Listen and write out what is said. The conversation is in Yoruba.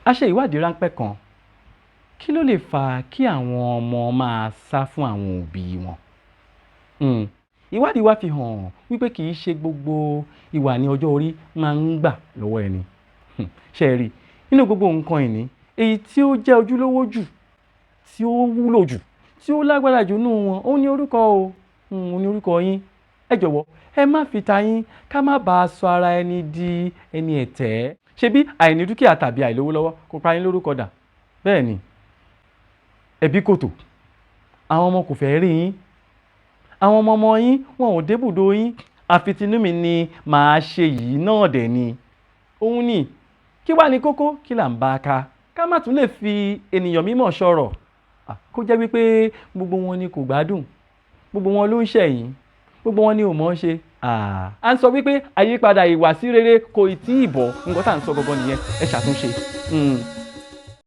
A ṣe ìwádìí ráńpẹ́ kan. Kí ló lè fà kí àwọn ọmọ máa sá fún àwọn òbí wọn? Ìwádìí wa fi hàn wípé kì í ṣe gbogbo ìwà ní ọjọ́ orí máa ń gbà lọ́wọ́ ẹni. Ṣé ẹ rí, nínú gbogbo nǹkan ìní, èyí tí ó jẹ́ ojúlówó jù, tí ó wúlò jù, tí ó lágbára jù nínú wọn, ó ní orúkọ o, ó ní orúkọ yín. Ẹ jọ̀wọ́, ẹ má fi ta yín ká má bàa sọ ara ẹni di ẹni ẹ̀tẹ́. Ṣebí àìní dúkìá tàbí àìlówó lọ́wọ́ kò pa yín lórúkọ dà? Bẹ́ẹ̀ ni, ẹbí kòtò, àwọn ọmọ kò fẹ́ rí yín, àwọn ọmọ yín wọn ò débùdó yín, àfi tinú mi ni màá ṣe yìí náà dẹ̀ ni. Òun ni, kí wá ní kókó, kí là ń bá ká? Ká má tún lè fi ènìyàn mímọ̀ sọ̀rọ̀. Kó jẹ́ wípé gbogbo wọn ni kò gbádùn, gbogbo wọn ló ń ṣẹ̀yìn, gbogbo wọn ni ò mọ̀ ṣe. À ń sọ wípé àyípadà ìwà sí rere kò tí ì bọ̀, nǹkan tá à ń sọ gangan nìyẹn, ẹ ṣàtúnṣe.